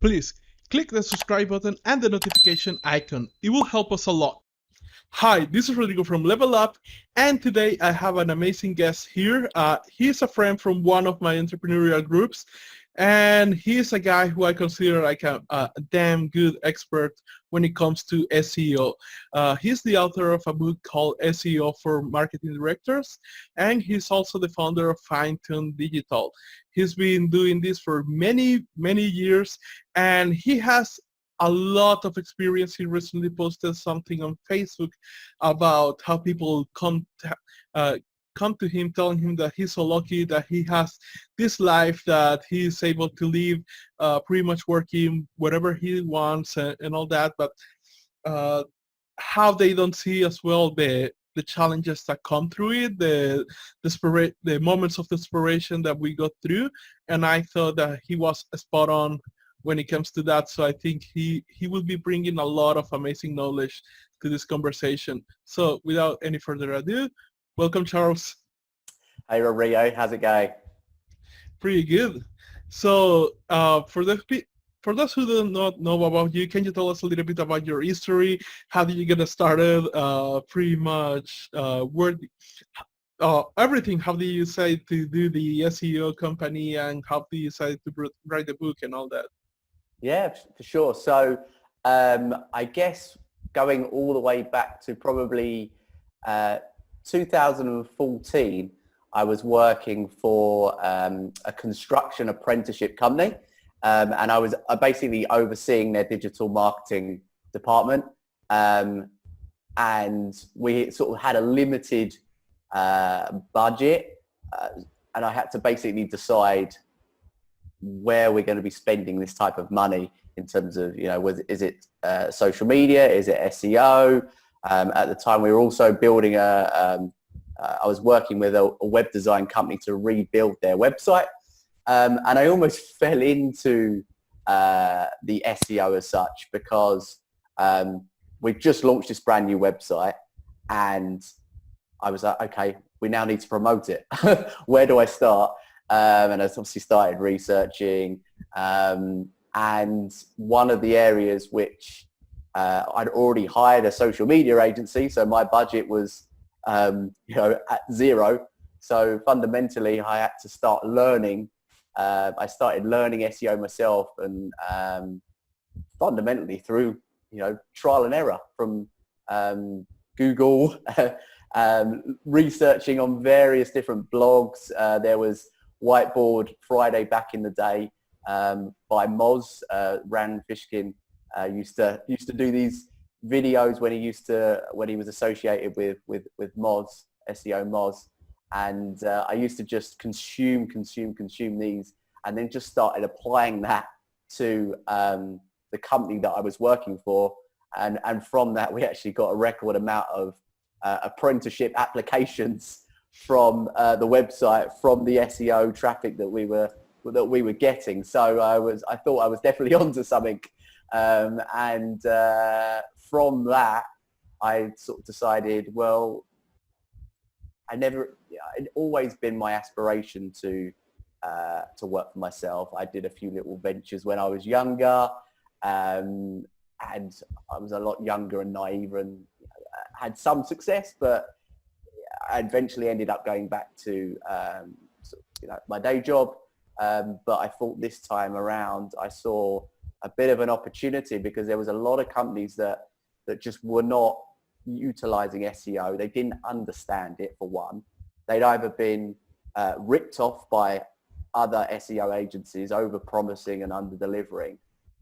please click the subscribe button and the notification icon. It will help us a lot. Hi, this is Rodrigo from Level Up, and today I have an amazing guest here. He's a friend from one of my entrepreneurial groups, and he's a guy who I consider like a damn good expert when it comes to SEO. He's the author of a book called SEO for Marketing Directors, and he's also the founder of Finetune Digital. He's been doing this for many, many years, and he has a lot of experience. He recently posted something on Facebook about how people come to him telling him that he's so lucky that he has this life that he's able to live, pretty much working whatever he wants and all that, but how they don't see as well the challenges that come through it, the moments of desperation that we go through. And I thought that he was spot on when it comes to that. So I think he will be bringing a lot of amazing knowledge to this conversation. So without any further ado, welcome, Charles. Hey, Rodrigo, how's it going? Pretty good. So for those who do not know about you, can you tell us a little bit about your history? How did you get started? Pretty much everything. How did you decide to do the SEO company, and how did you decide to write the book and all that? Yeah, for sure. So I guess going all the way back to probably 2014, I was working for a construction apprenticeship company, and I was basically overseeing their digital marketing department. And we sort of had a limited budget, and I had to basically decide where we're going to be spending this type of money in terms of, is it social media? Is it SEO? At the time, we were also building I was working with a web design company to rebuild their website. And I almost fell into the SEO as such, because we've just launched this brand new website, and I was like, okay, we now need to promote it. Where do I start? And I obviously started researching, and one of the areas which I'd already hired a social media agency, so my budget was at zero. So fundamentally, I had to start learning. I started learning SEO myself, and fundamentally through trial and error from Google, researching on various different blogs. There was Whiteboard Friday back in the day by Moz. Ran Fishkin used to do these videos when he was associated with Moz, SEO Moz, and I used to just consume these, and then just started applying that to the company that I was working for, and from that we actually got a record amount of apprenticeship applications from the website, from the SEO traffic that we were getting. So I thought I was definitely onto something, and from that I sort of decided, well, it'd always been my aspiration to work for myself. I did a few little ventures when I was younger, and I was a lot younger and naive, and had some success, but I eventually ended up going back to my day job. But I thought this time around I saw a bit of an opportunity, because there was a lot of companies that just were not utilizing SEO. They didn't understand it, for one. They'd either been ripped off by other SEO agencies, over promising and under delivering.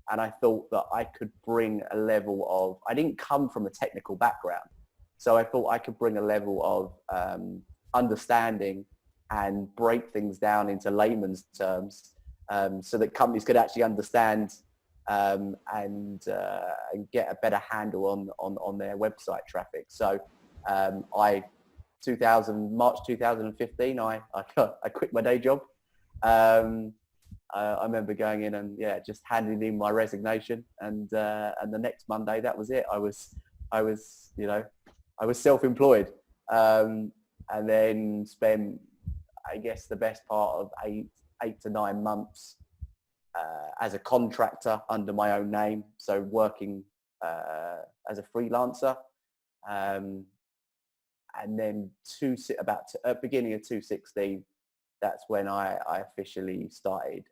And I thought that I could bring a level of, I didn't come from a technical background, so I thought I could bring a level of understanding and break things down into layman's terms, so that companies could actually understand and get a better handle on their website traffic. So March 2015, I quit my day job. I remember going in and just handing in my resignation, and the next Monday, that was it. I was self-employed, and then spent, I guess, the best part of eight to 9 months as a contractor under my own name, so working as a freelancer. And then beginning of 2016, that's when I officially started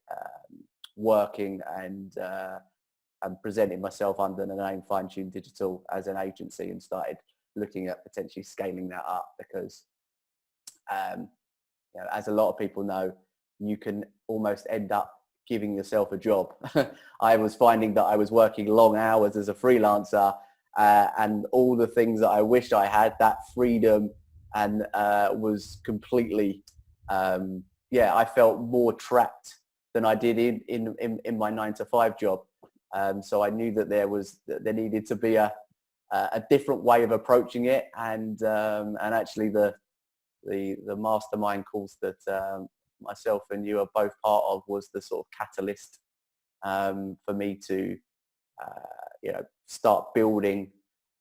working and presenting myself under the name Finetune Digital as an agency, and started looking at potentially scaling that up, because as a lot of people know, you can almost end up giving yourself a job. I was finding that I was working long hours as a freelancer, and all the things that I wished I had, that freedom, and was completely, I felt more trapped than I did in my 9-to-5 job. So I knew that there needed to be a different way of approaching it, and actually the mastermind course that myself and you are both part of was the sort of catalyst for me to start building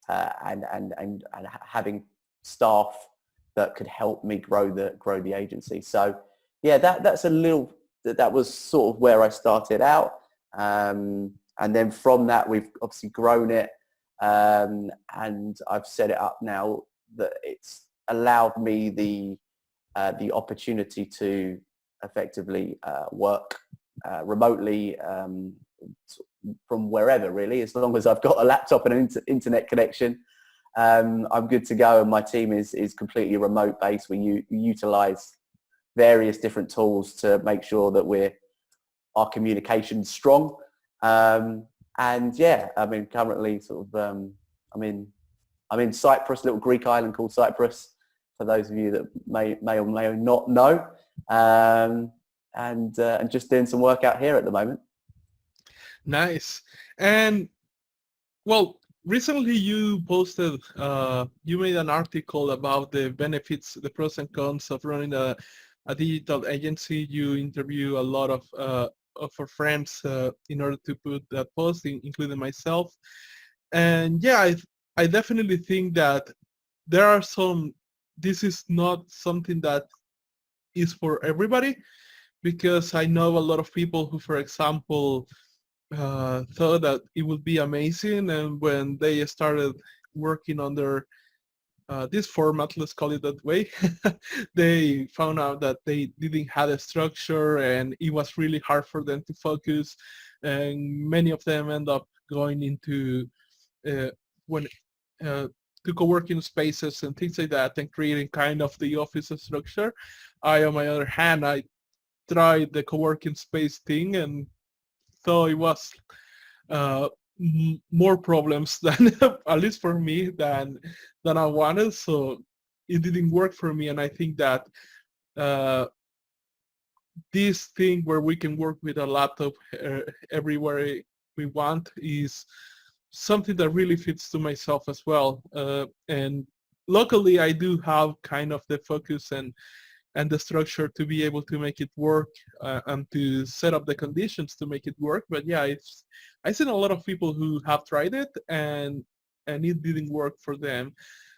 and having staff that could help me grow the agency. So yeah, that was sort of where I started out, and then from that we've obviously grown it, and I've set it up now that it's allowed me the opportunity to effectively work remotely from wherever, really, as long as I've got a laptop and an internet connection. I'm good to go, and my team is completely remote based. We utilize various different tools to make sure that our communication's strong. And yeah, I mean, currently sort of I'm in Cyprus, a little Greek island called Cyprus, for those of you that may or may not know, and just doing some work out here at the moment. Nice. And well, recently you posted, you made an article about the benefits, the pros and cons of running a digital agency. You interview a lot of our friends in order to put that post, including myself. And yeah, I definitely think that there are this is not something that is for everybody, because I know a lot of people who, for example, thought that it would be amazing, and when they started working under this format, let's call it that way, they found out that they didn't have a structure, and it was really hard for them to focus, and many of them end up going into to co-working spaces and things like that, and creating kind of the office structure. On my other hand, I tried the co-working space thing, and so it was more problems than, at least for me, than I wanted. So it didn't work for me, and I think that this thing where we can work with a laptop everywhere we want is something that really fits to myself as well. And luckily, I do have kind of the focus and the structure to be able to make it work, and to set up the conditions to make it work. But yeah, I've seen a lot of people who have tried it and it didn't work for them.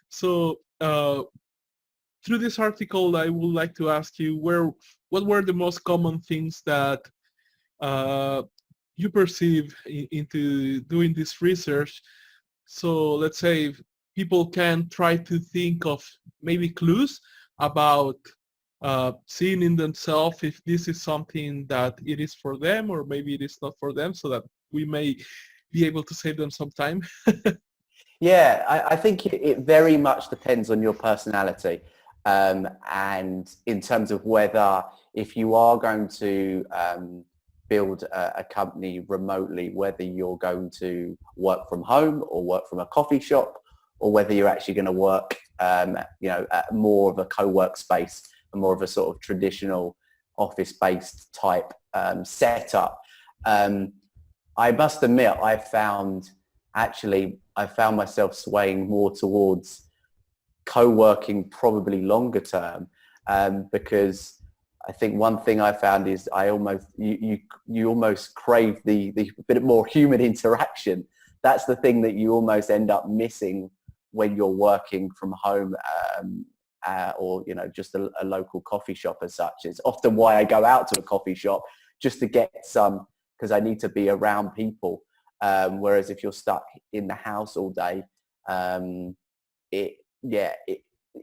So through this article, I would like to ask you what were the most common things that you perceive into doing this research. So let's say people can try to think of maybe clues about seeing in themselves if this is something that it is for them, or maybe it is not for them, so that we may be able to save them some time. Yeah, I think it very much depends on your personality, and in terms of whether, if you are going to build a company remotely, whether you're going to work from home or work from a coffee shop, or whether you're actually going to work at more of a co-work space, and more of a sort of traditional office-based type setup. I must admit, I found myself swaying more towards co-working, probably longer term, because I think one thing I found is you almost crave the bit more human interaction. That's the thing that you almost end up missing when you're working from home, or just a local coffee shop as such. It's often why I go out to a coffee shop, just to get some because I need to be around people. Whereas if you're stuck in the house all day,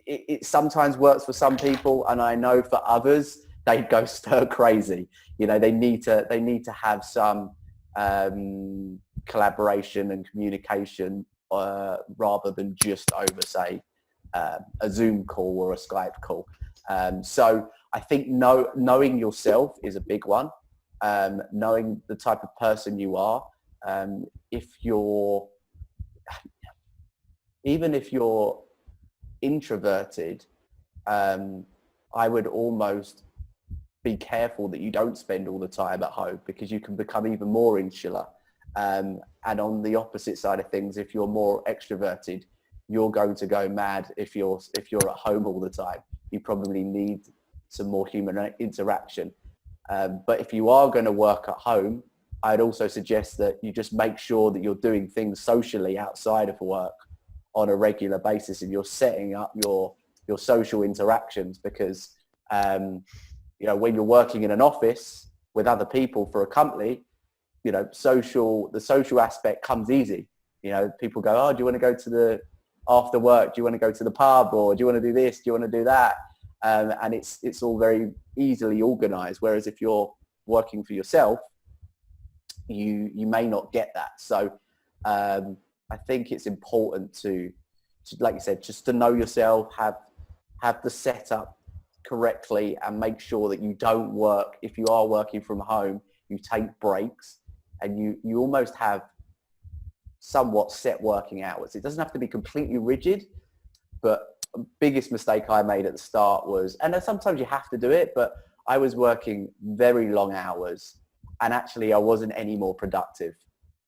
it sometimes works for some people, and I know for others they'd go stir crazy. They need to have some collaboration and communication rather than just over, say, a Zoom call or a Skype call. So I think knowing yourself is a big one. Knowing the type of person you are. Even if you're introverted, I would almost be careful that you don't spend all the time at home, because you can become even more insular. And on the opposite side of things, if you're more extroverted, you're going to go mad if you're at home all the time. You probably need some more human interaction. But if you are going to work at home, I'd also suggest that you just make sure that you're doing things socially outside of work on a regular basis, and you're setting up your social interactions, because when you're working in an office with other people for a company, the social aspect comes easy. People go, oh, do you want to go to the after work? Do you want to go to the pub? Or do you want to do this? Do you want to do that? And it's all very easily organized. Whereas if you're working for yourself, you may not get that. So I think it's important to, like you said, just to know yourself, have the setup correctly, and make sure that you don't work. If you are working from home, you take breaks, and you almost have somewhat set working hours. It doesn't have to be completely rigid, but biggest mistake I made at the start was, and sometimes you have to do it, but I was working very long hours, and actually I wasn't any more productive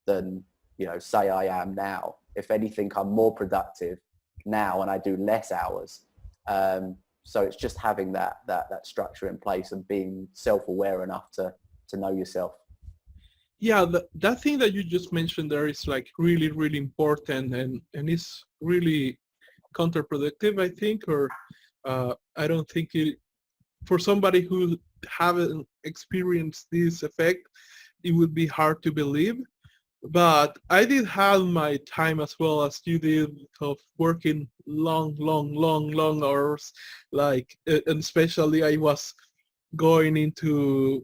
than, say I am now. If anything, I'm more productive now and I do less hours. So it's just having that structure in place and being self-aware enough to know yourself. Yeah, that thing that you just mentioned there is like really, really important, and it's really counterproductive, I think, or I don't think it, for somebody who haven't experienced this effect, it would be hard to believe. But I did have my time as well as you did of working long hours, and especially I was going into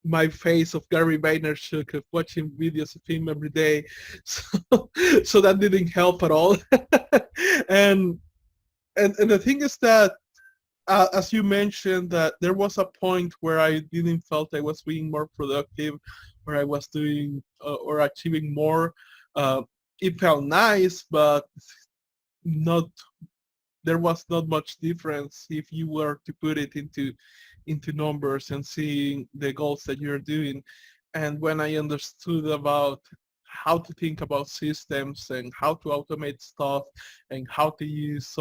my phase of Gary Vaynerchuk, of watching videos of him every day. So that didn't help at all. and the thing is that, as you mentioned, that there was a point where I didn't felt I was being more productive, where I was doing or achieving more. It felt nice, but there was not much difference if you were to put it into numbers and seeing the goals that you're doing. And when I understood about how to think about systems and how to automate stuff and how to use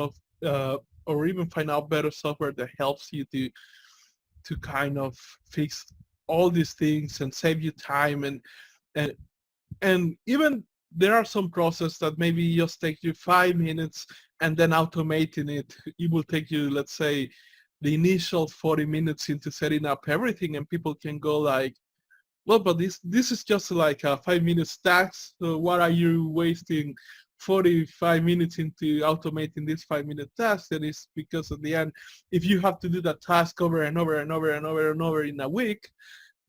or even find out better software that helps you to kind of fix all these things and save you time, and even there are some processes that maybe just take you 5 minutes, and then automating it will take you, let's say, the initial 40 minutes into setting up everything, and people can go like, well, but this is just like a 5-minute task, so what are you wasting 45 minutes into automating this 5-minute task? And it's because at the end, if you have to do that task over and over and over and over and over in a week,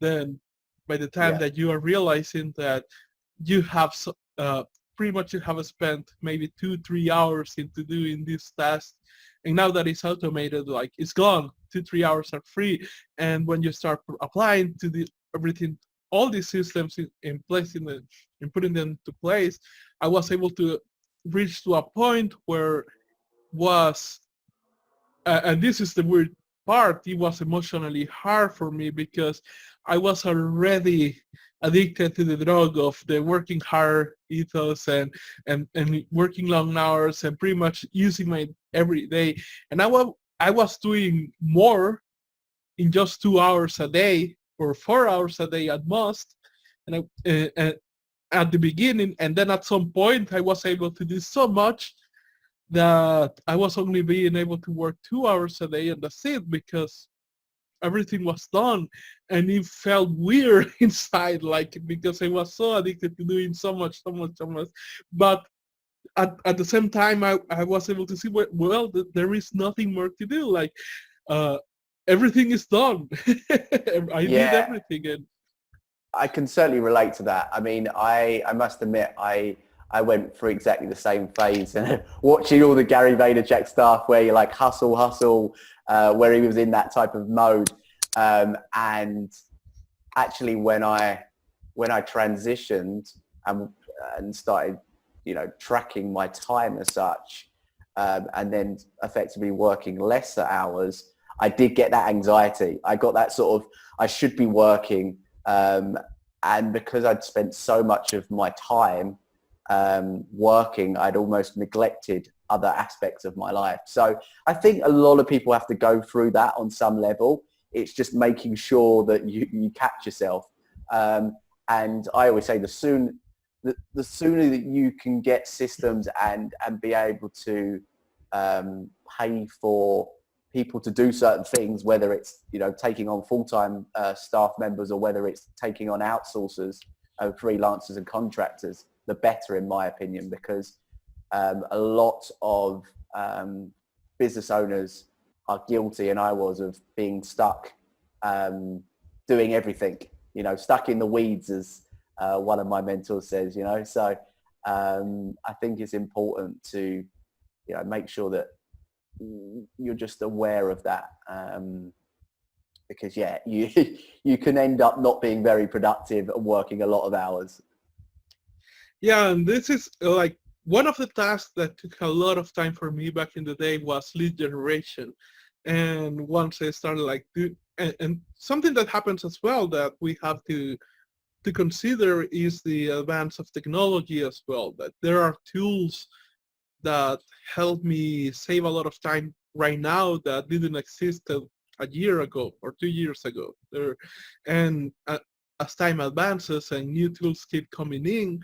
then by the time that you are realizing that you have pretty much you have spent maybe 2-3 hours into doing this task, and now that it's automated, like, it's gone. 2-3 hours are free. And when you start applying to everything, all these systems in placing them and putting them to place, I was able to reach to a point where and this is the weird part, it was emotionally hard for me, because I was already addicted to the drug of the working hard ethos and working long hours and pretty much using my every day. And I was doing more in just 2 hours a day or 4 hours a day at most, and at the beginning, and then at some point I was able to do so much that I was only being able to work 2 hours a day, and that's it, because everything was done, and it felt weird inside, like, because I was so addicted to doing so much. But at the same time, I was able to see, well, there is nothing more to do. Like, uh, everything is done. I did Yeah, everything, and I can certainly relate to that. I mean, I must admit, I went through exactly the same phase, and watching all the Gary Vaynerchuk stuff where you're like hustle, where he was in that type of mode. And actually, when I transitioned and started, tracking my time as such, and then effectively working lesser hours, I did get that anxiety. I got that sort of, I should be working. And because I'd spent so much of my time working, I'd almost neglected other aspects of my life. So I think a lot of people have to go through that on some level. It's just making sure that you catch yourself. And I always say the sooner that you can get systems and be able to pay for people to do certain things, whether it's taking on full-time staff members or whether it's taking on outsourcers, freelancers and contractors, the better, in my opinion, because a lot of business owners are guilty, and I was, of being stuck doing everything, stuck in the weeds, as one of my mentors says. So I think it's important to make sure that you're just aware of that, because you can end up not being very productive and working a lot of hours. yeah, and this is like one of the tasks that took a lot of time for me back in the day was lead generation. And once I started and something that happens as well that we have to consider is the advance of technology as well, that there are tools that help me save a lot of time right now that didn't exist a year ago or 2 years ago. And as time advances and new tools keep coming in,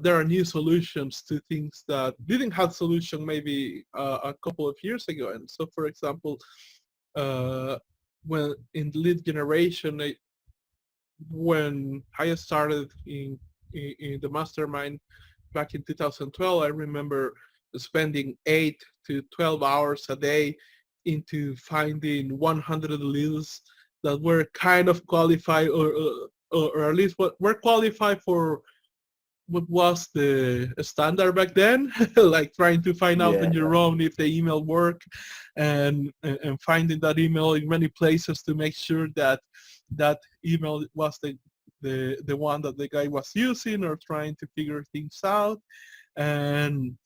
there are new solutions to things that didn't have solution maybe a couple of years ago. And so, for example, when in lead generation, when I started in the mastermind back in 2012, I remember spending 8 to 12 hours a day into finding 100 leads that were kind of qualified, or at least what were qualified for what was the standard back then, like trying to find out on Yeah, your own if the email worked, and finding that email in many places to make sure that that email was the one that the guy was using, or trying to figure things out. And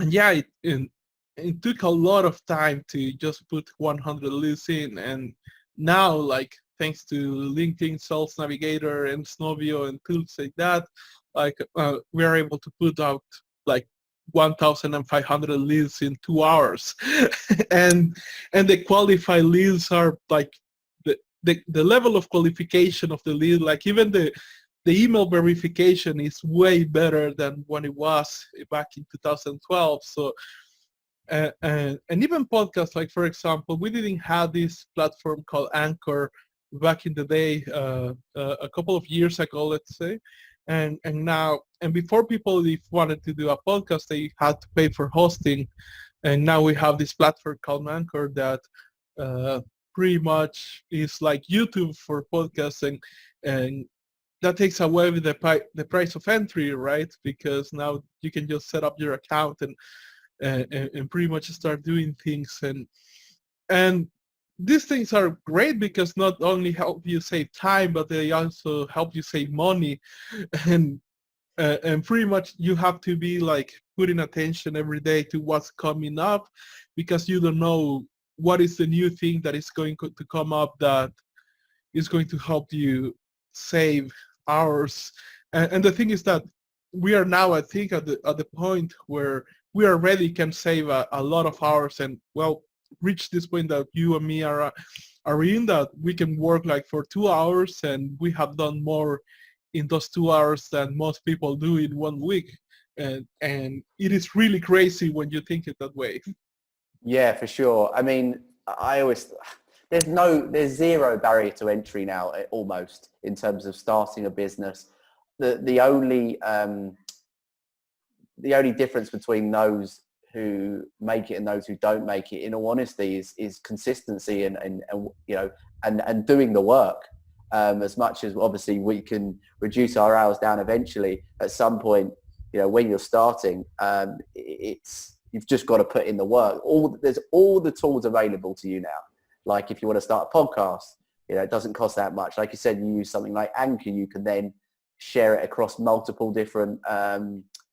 yeah, it took a lot of time to just put 100 leads in. And now, like, thanks to LinkedIn Sales Navigator and Snowvio and tools like that, like, we are able to put out like 1,500 leads in 2 hours. and the qualified leads are like the level of qualification of the lead, like even the email verification is way better than when it was back in 2012. So and even podcasts, like, for example, we didn't have this platform called Anchor back in the day, a couple of years ago, let's say. And now, and before, people, if wanted to do a podcast, they had to pay for hosting. And now we have this platform called Anchor that pretty much is like YouTube for podcasting, and that takes away the price of entry, right? Because now you can just set up your account and pretty much start doing things. And these things are great because not only help you save time, but they also help you save money. and and pretty much you have to be like putting attention every day to what's coming up, because you don't know what is the new thing that is going to come up that is going to help you save hours. And the thing is that we are now, I think, at the point where we already can save a lot of hours, and, well, reach this point that you and me are in, that we can work like for 2 hours, and we have done more in those 2 hours than most people do in 1 week. And it is really crazy when you think it that way. yeah, for sure. I mean, there's zero barrier to entry now, almost, in terms of starting a business. The only difference between those who make it and those who don't make it, in all honesty, is consistency and you know, and doing the work. As much as obviously we can reduce our hours down eventually, at some point, you know, when you're starting, you've just got to put in the work. There's all the tools available to you now. Like if you want to start a podcast, you know, it doesn't cost that much. Like you said, you use something like Anchor, you can then share it across multiple different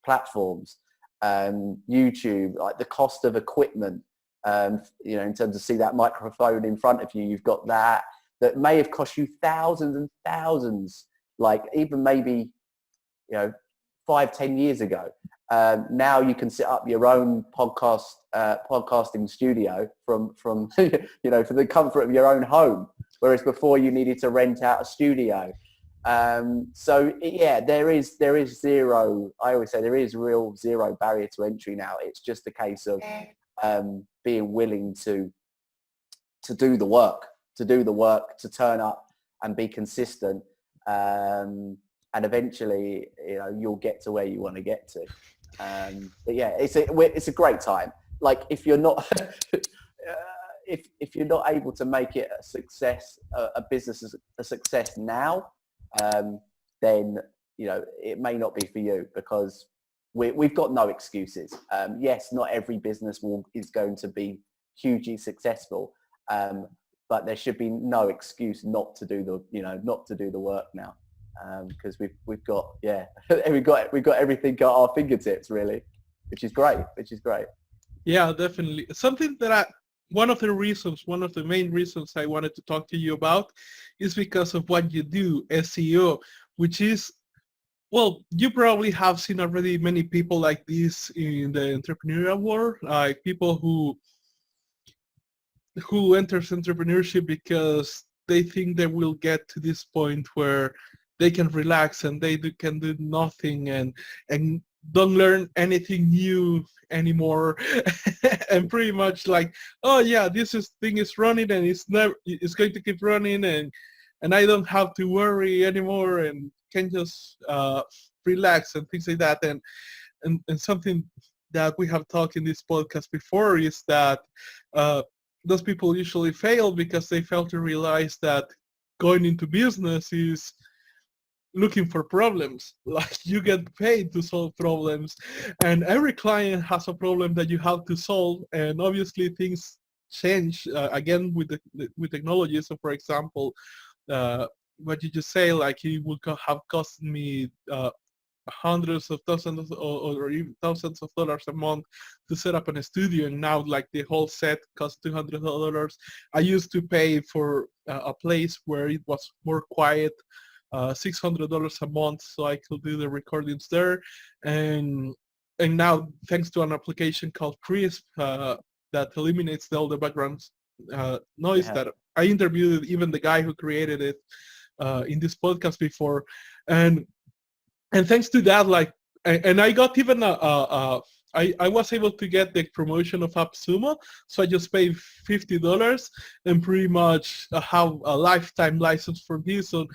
platforms. YouTube, like the cost of equipment, you know, in terms of see that microphone in front of you, you've got that may have cost you thousands and thousands, like even maybe, you know, 5-10 years ago. Now you can set up your own podcasting studio from you know, for the comfort of your own home, whereas before you needed to rent out a studio. So yeah, there is zero. I always say there is real zero barrier to entry now. It's just a case of being willing to do the work, to turn up and be consistent. And eventually, you know, you'll get to where you want to get to. But yeah, it's a great time. Like if you're not, if you're not able to make it a success, a business is a success now, then, you know, it may not be for you, because we've got no excuses. Yes, not every business is going to be hugely successful, but there should be no excuse not to do the work now. Because we've got we've got everything at our fingertips, really, which is great. Yeah, definitely. Something that one of the main reasons I wanted to talk to you about is because of what you do, SEO, which is, well, you probably have seen already many people like this in the entrepreneurial world, like people who enters entrepreneurship because they think they will get to this point where they can relax and can do nothing and don't learn anything new anymore. And pretty much like, oh yeah, thing is running and it's going to keep running, and I don't have to worry anymore and can just relax and things like that. And something that we have talked in this podcast before is that those people usually fail because they fail to realize that going into business is looking for problems. Like you get paid to solve problems, and every client has a problem that you have to solve, and obviously things change again with technology. So for example, what you just say, like it would have cost me hundreds of thousands or even thousands of dollars a month to set up in a studio, and now like the whole set costs $200. I used to pay for a place where it was more quiet, $600 a month, so I could do the recordings there. And now, thanks to an application called Crisp that eliminates all the background noise, that I interviewed even the guy who created it in this podcast before, and thanks to that, like, and I got even I was able to get the promotion of AppSumo, so I just paid $50 and pretty much have a lifetime license for this. So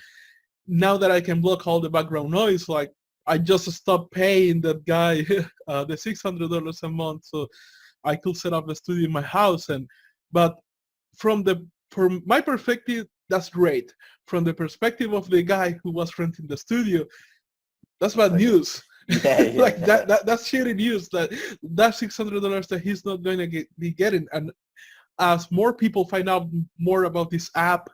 now that I can block all the background noise, like I just stopped paying that guy the $600 a month, so I could set up a studio in my house. But from my perspective, that's great. From the perspective of the guy who was renting the studio, that's bad news. Like that's shitty news. That $600 that he's not going to be getting. And as more people find out more about this app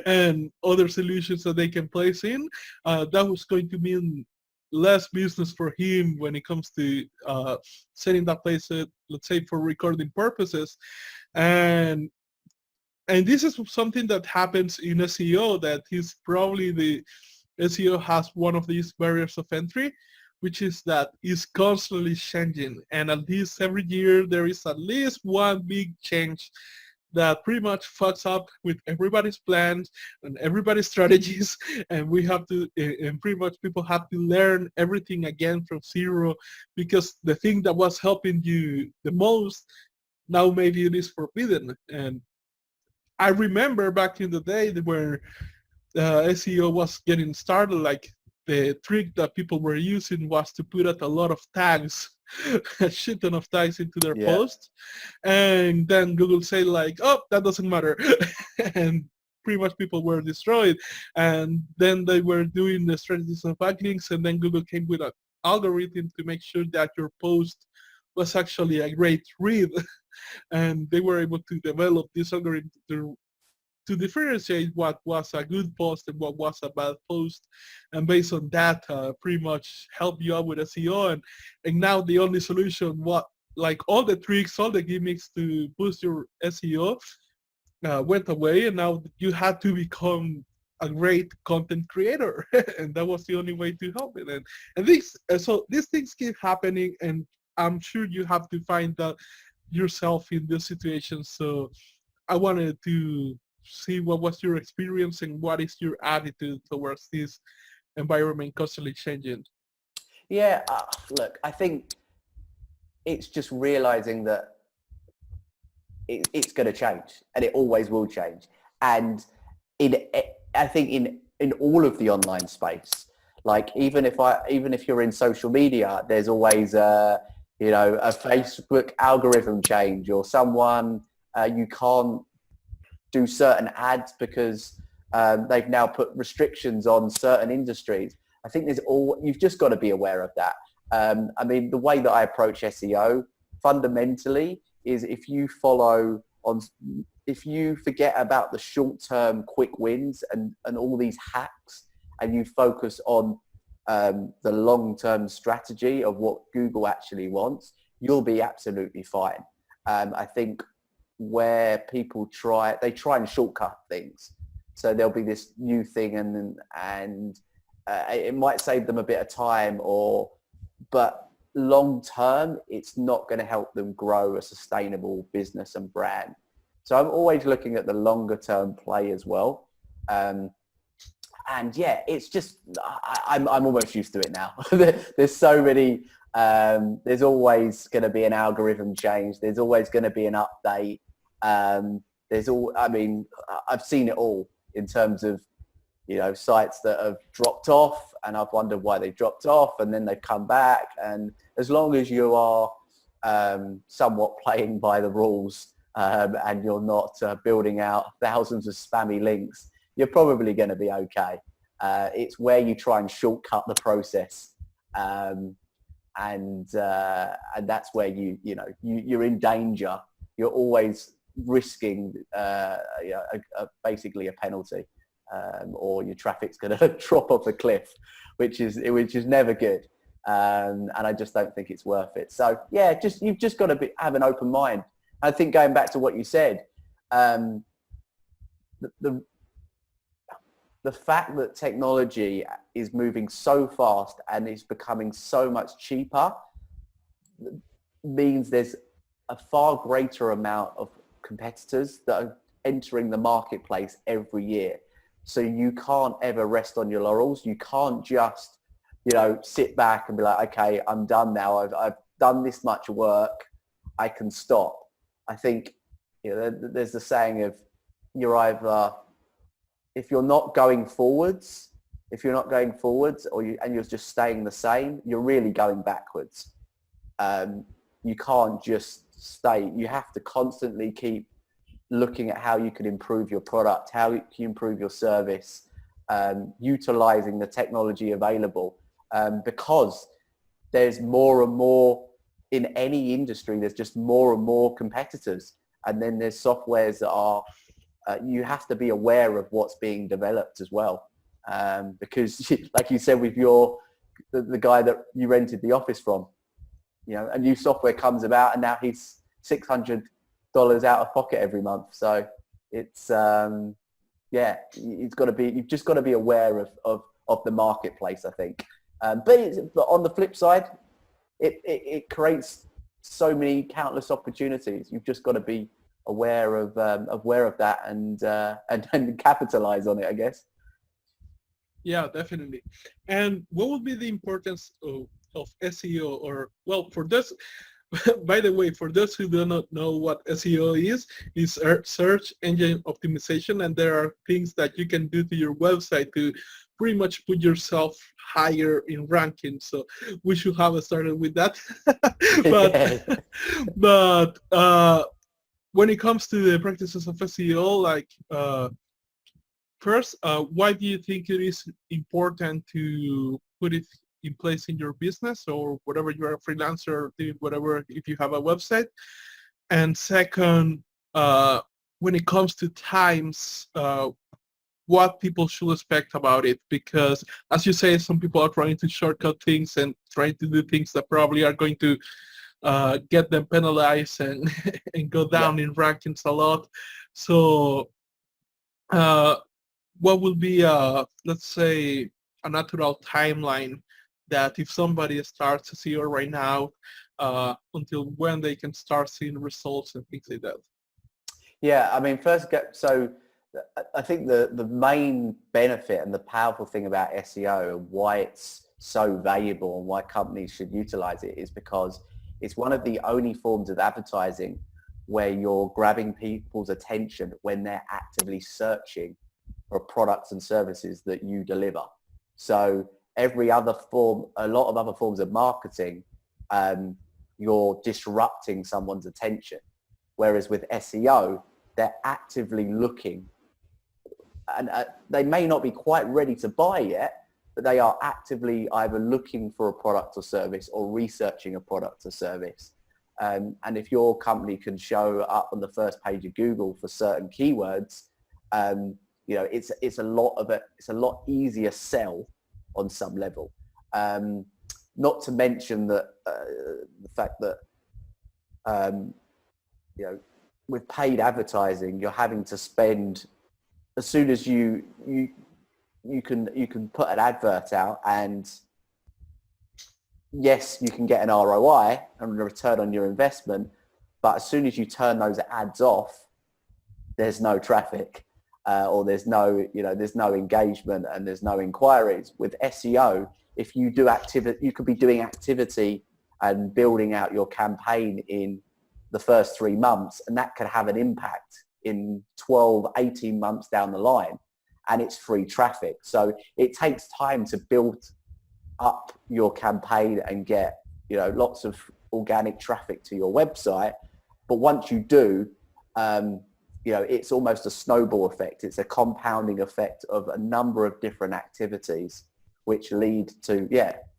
and other solutions that they can place in, that was going to mean less business for him when it comes to setting that place, let's say, for recording purposes. And this is something that happens in SEO, that is probably the SEO has one of these barriers of entry, which is that it's constantly changing. And at least every year there is at least one big change that pretty much fucks up with everybody's plans and everybody's strategies. And we have to, and pretty much people have to learn everything again from zero, because the thing that was helping you the most, now maybe it is forbidden. And I remember back in the day where SEO was getting started, like the trick that people were using was to put out a lot of tags, a shit ton of tags into their Yeah. posts, and then Google say like, oh, that doesn't matter, and pretty much people were destroyed. And then they were doing the strategies of backlinks, and then Google came with an algorithm to make sure that your post was actually a great read, and they were able to develop this algorithm to differentiate what was a good post and what was a bad post, and based on that, pretty much help you out with SEO. And now the only solution, what like all the tricks, all the gimmicks to boost your SEO went away, and now you had to become a great content creator, and that was the only way to help it. And so these things keep happening, and I'm sure you have to find that yourself in this situation. So I wanted to see what was your experience and what is your attitude towards this environment constantly changing. Yeah, look, I think it's just realizing that it's going to change, and it always will change. And I think in all of the online space, like even if you're in social media, there's always a Facebook algorithm change, or someone you can't do certain ads because they've now put restrictions on certain industries. I think you've just got to be aware of that. I mean, the way that I approach SEO fundamentally is if you forget about the short-term quick wins and all these hacks, and you focus on the long-term strategy of what Google actually wants, you'll be absolutely fine. I think where people try and shortcut things. So there'll be this new thing, and it might save them a bit of time, but long term, it's not going to help them grow a sustainable business and brand. So I'm always looking at the longer term play as well. And yeah, it's just, I'm almost used to it now. There's so many, there's always going to be an algorithm change. There's always going to be an update. I've seen it all in terms of, sites that have dropped off, and I've wondered why they dropped off, and then they've come back. And as long as you are somewhat playing by the rules, and you're not building out thousands of spammy links, you're probably going to be okay. It's where you try and shortcut the process, and that's where you're in danger. You're always risking basically a penalty, or your traffic's going to drop off a cliff, which is never good. And I just don't think it's worth it. So yeah, you've just got to have an open mind. I think going back to what you said, the fact that technology is moving so fast and is becoming so much cheaper means there's a far greater amount of competitors that are entering the marketplace every year. So you can't ever rest on your laurels. You can't just, sit back and be like, okay, I'm done now. I've done this much work. I can stop. I think, there's the saying of if you're not going forwards, and you're just staying the same, you're really going backwards. You can't just stay. You have to constantly keep looking at how you can improve your product, how you can improve your service, utilizing the technology available, because there's more and more in any industry. There's just more and more competitors, and then there's softwares that are you have to be aware of what's being developed as well, because like you said with the guy that you rented the office from, a new software comes about and now he's $600 out of pocket every month. So it's you've just got to be aware of the marketplace, I think. But on the flip side, it creates so many countless opportunities. You've just got to be aware of that and capitalize on it, I guess. Yeah, definitely. And what would be the importance of SEO, or for this? By the way, for those who do not know what SEO is search engine optimization, and there are things that you can do to your website to pretty much put yourself higher in ranking. So we should have started with that. but but when it comes to the practices of SEO, like first, why do you think it is important to put it in place in your business, or whatever you are a freelancer, doing whatever, if you have a website? And second, when it comes to times, what people should expect about it? Because as you say, some people are trying to shortcut things and trying to do things that probably are going to get them penalized and and go down in rankings a lot. So uh, what will be, let's say, a natural timeline that if somebody starts SEO right now, until when they can start seeing results and things like that? Yeah, I mean, I think the main benefit and the powerful thing about SEO and why it's so valuable and why companies should utilize it is because it's one of the only forms of advertising where you're grabbing people's attention when they're actively searching for products and services that you deliver. So every other form, a lot of other forms of marketing, you're disrupting someone's attention. Whereas with SEO, they're actively looking, and they may not be quite ready to buy yet, but they are actively either looking for a product or service or researching a product or service. And if your company can show up on the first page of Google for certain keywords, it's a lot easier sell on some level. Not to mention that the fact that with paid advertising, you're having to spend as soon as you can put an advert out, and yes, you can get an ROI and a return on your investment, but as soon as you turn those ads off, there's no traffic, or there's no engagement and there's no inquiries. With SEO, if you do activity, you could be doing activity and building out your campaign in the first 3 months, and that could have an impact in 12, 18 months down the line, and it's free traffic. So it takes time to build up your campaign and get, lots of organic traffic to your website. But once you do, it's almost a snowball effect. It's a compounding effect of a number of different activities which lead to,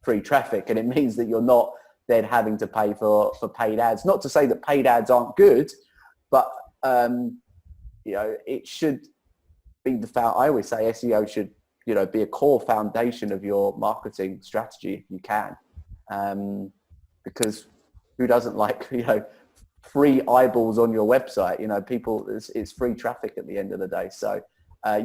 free traffic. And it means that you're not then having to pay for paid ads. Not to say that paid ads aren't good, but it should be I always say SEO should be a core foundation of your marketing strategy if you can, because who doesn't like free eyeballs on your website? People, it's free traffic at the end of the day. So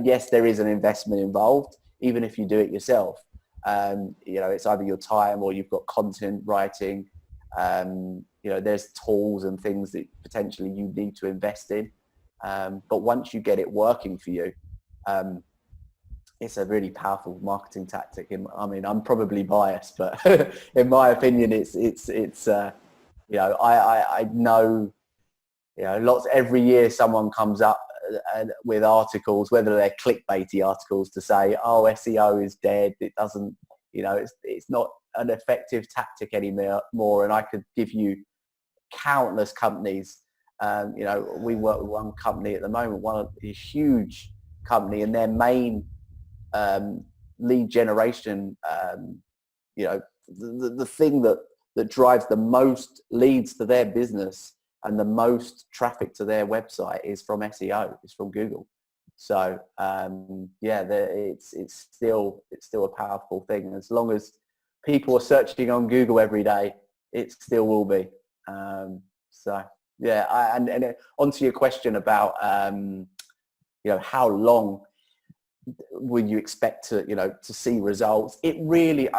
yes, there is an investment involved, even if you do it yourself. It's either your time or you've got content writing. There's tools and things that potentially you need to invest in. But once you get it working for you, it's a really powerful marketing tactic. I mean, I'm probably biased, but in my opinion, I know, lots every year someone comes up with articles, whether they're clickbaity articles to say, oh, SEO is dead. It doesn't, it's not an effective tactic anymore. And I could give you countless companies. We work with one company at the moment, a huge company, and their main lead generation, the thing that drives the most leads to their business and the most traffic to their website is from SEO, is from Google. So it's still a powerful thing. As long as people are searching on Google every day, it still will be. And onto your question about how long would you expect to see results? It really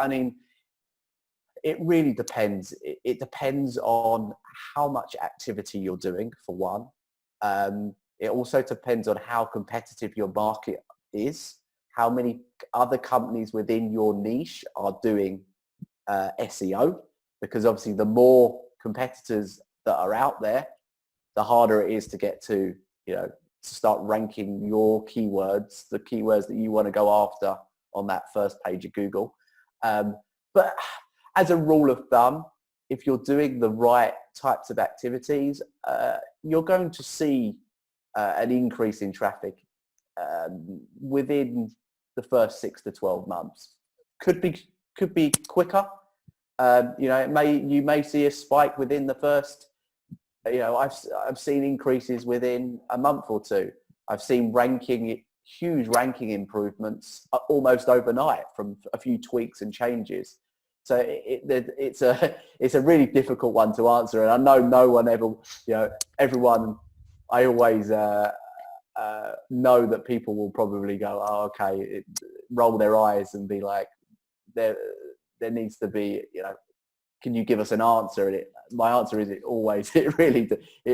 depends. It depends on how much activity you're doing, for one. It also depends on how competitive your market is, how many other companies within your niche are doing SEO, because obviously the more competitors that are out there, the harder it is to get to, to start ranking your keywords, the keywords that you want to go after on that first page of Google. But as a rule of thumb, if you're doing the right types of activities, you're going to see an increase in traffic within the first 6 to 12 months. Could be quicker. You may see a spike within the first. I've seen increases within a month or two. I've seen huge ranking improvements almost overnight from a few tweaks and changes. So it's a really difficult one to answer, and I know no one ever, everyone. I always know that people will probably go, "Oh, okay," roll their eyes and be like, "There needs to be, can you give us an answer?" And my answer is it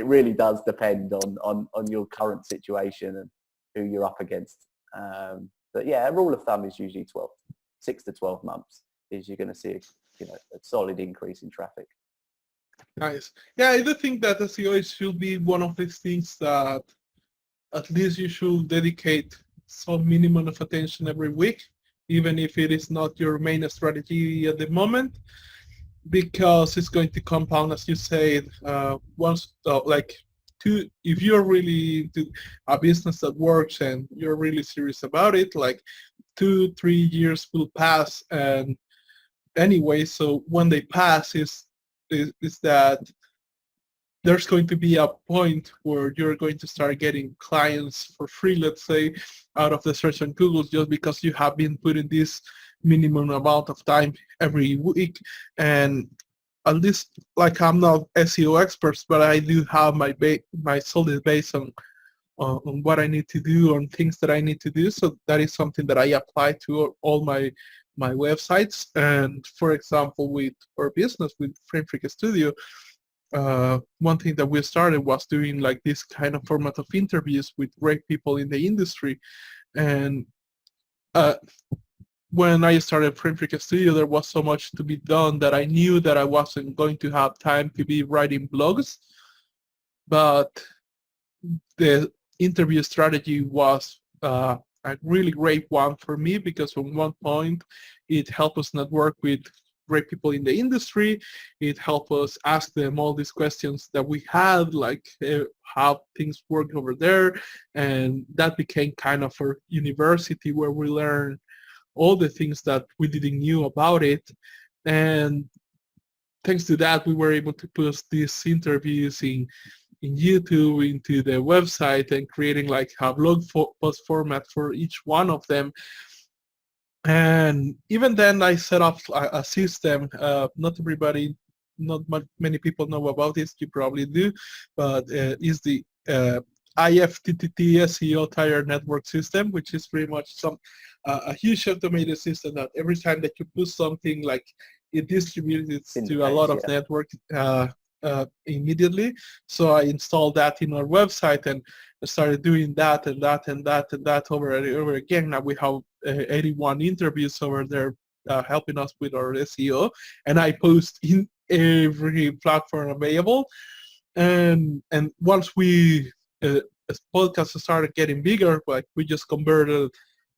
really does depend on your current situation and who you're up against. But yeah, a rule of thumb is usually 6 to 12 months is you're going to see a solid increase in traffic. Nice. Yeah, I do think that SEO should be one of these things that at least you should dedicate some minimum of attention every week, even if it is not your main strategy at the moment, because it's going to compound, as you said, if you're really into a business that works and you're really serious about it, like 2-3 years will pass, and anyway, so when they pass is that there's going to be a point where you're going to start getting clients for free, let's say, out of the search on Google, just because you have been putting this minimum amount of time every week. And at least, like, I'm not SEO experts, but I do have my solid base on what I need to do, on things that I need to do. So that is something that I apply to all my websites. And for example, with our business, with Frame Freak Studio, one thing that we started was doing like this kind of format of interviews with great people in the industry. And when I started Frame Freak Studio, there was so much to be done that I knew that I wasn't going to have time to be writing blogs. But the interview strategy was a really great one for me, because from one point it helped us network with great people in the industry. It helped us ask them all these questions that we had, like how things work over there, and that became kind of our university where we learned all the things that we didn't knew about it. And thanks to that, we were able to post these interviews in YouTube, into the website, and creating like a blog post format for each one of them. And even then, I set up a system. Not many people know about this. You probably do, but is the IFTTT SEO tire network system, which is pretty much a huge automated system that every time that you put something, like, it distributes it to a lot of network immediately. So I installed that in our website and started doing that and that and that and that over and over again. Now we have 81 interviews over there helping us with our SEO, and I post in every platform available. And once we as podcasts started getting bigger, like, we just converted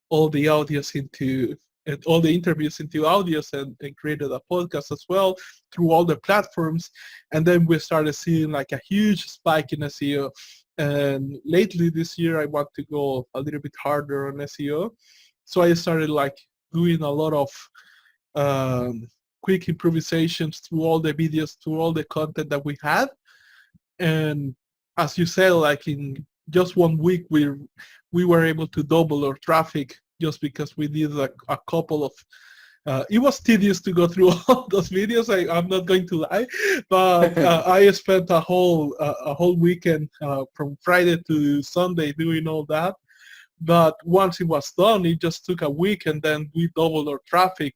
all the audios and all the interviews into audios and created a podcast as well through all the platforms. And then we started seeing like a huge spike in SEO. And lately this year, I want to go a little bit harder on SEO. So I started like doing a lot of quick improvisations through all the videos, through all the content that we had. And as you said, like, in just 1 week, we were able to double our traffic, just because we did a couple of, it was tedious to go through all those videos, I'm not going to lie, but I spent a whole weekend from Friday to Sunday doing all that. But once it was done, it just took a week, and then we doubled our traffic,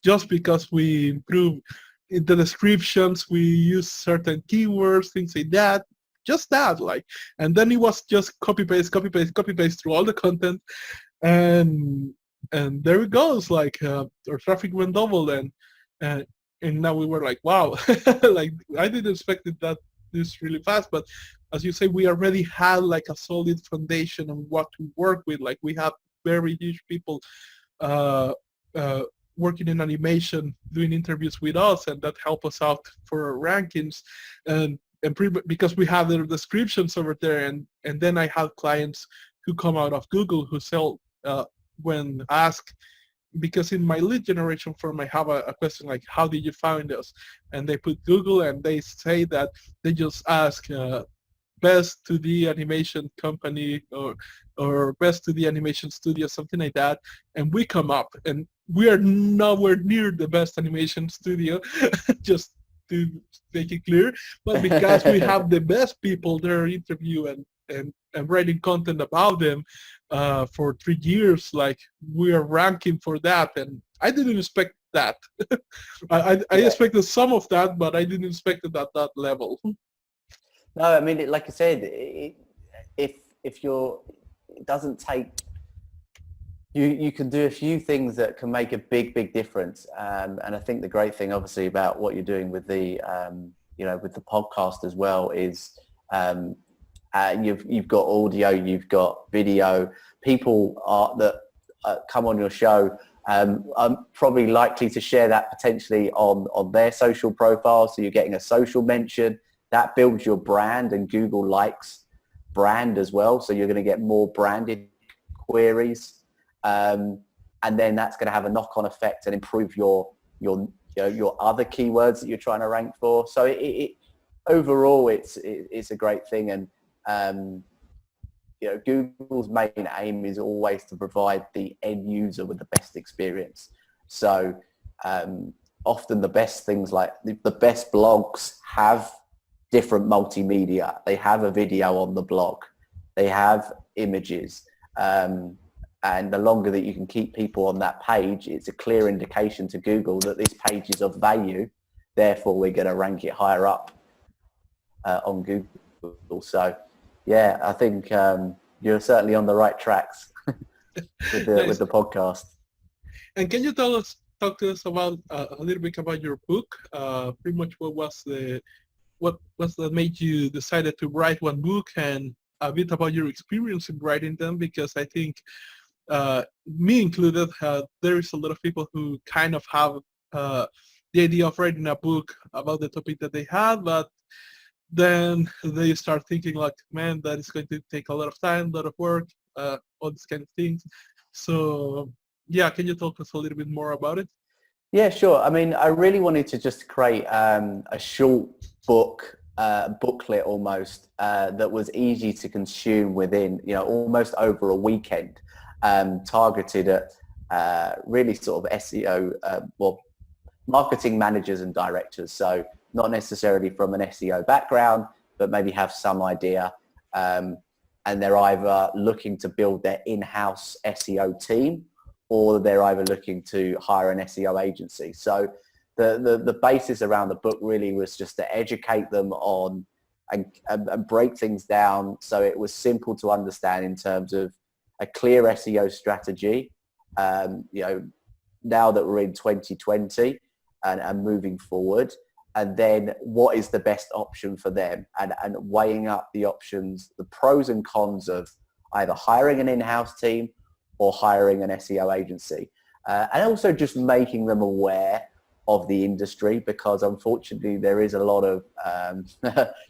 just because we improved in the descriptions, we used certain keywords, things like that. Just that, like, and then it was just copy paste through all the content, and there it goes. Like, our traffic went double, and and now we were like, wow, like I didn't expect it that this really fast. But as you say, we already had like a solid foundation on what to work with. Like we have very huge people uh, uh, working in animation, doing interviews with us, and that help us out for our rankings. Because we have their descriptions over there, and then I have clients who come out of Google who sell when asked, because in my lead generation form I have a question like, how did you find us? And they put Google, and they say that they just ask best 2D animation company, or best 2D animation studio, something like that, and we come up, and we are nowhere near the best animation studio, just to make it clear, but because we have the best people there interview and writing content about them for 3 years, like we are ranking for that, and I didn't expect that. I Yeah. expected some of that, but I didn't expect it at that level. No, I mean, like I said, if you're, it doesn't take, you can do a few things that can make a big difference. And I think the great thing, obviously, about what you're doing with the, with the podcast as well is you've got audio, you've got video. People that come on your show are probably likely to share that potentially on their social profile. So you're getting a social mention. That builds your brand, and Google likes brand as well. So you're going to get more branded queries. And then that's going to have a knock-on effect and improve your other keywords that you're trying to rank for. So overall, it's a great thing. And Google's main aim is always to provide the end user with the best experience. So often the best things, like the best blogs, have different multimedia. They have a video on the blog. They have images. And the longer that you can keep people on that page, it's a clear indication to Google that this page is of value. Therefore, we're going to rank it higher up on Google. So, yeah, I think you're certainly on the right tracks with the podcast. And can you talk to us about a little bit about your book? Pretty much what was that made you decided to write one book, and a bit about your experience in writing them, because I think me included, there is a lot of people who kind of have the idea of writing a book about the topic that they had, but then they start thinking like, man, that is going to take a lot of time, a lot of work, all these kind of things. So yeah, can you talk us a little bit more about it? Yeah, sure. I mean, I really wanted to just create a short booklet almost that was easy to consume within, almost over a weekend, targeted at really sort of SEO, marketing managers and directors. So not necessarily from an SEO background, but maybe have some idea. And they're either looking to build their in-house SEO team, or they're either looking to hire an SEO agency. So the basis around the book really was just to educate them on and break things down so it was simple to understand in terms of a clear SEO strategy. Now that we're in 2020 and moving forward, and then what is the best option for them, and weighing up the options, the pros and cons of either hiring an in-house team or hiring an SEO agency. And also just making them aware of the industry, because unfortunately there is a lot of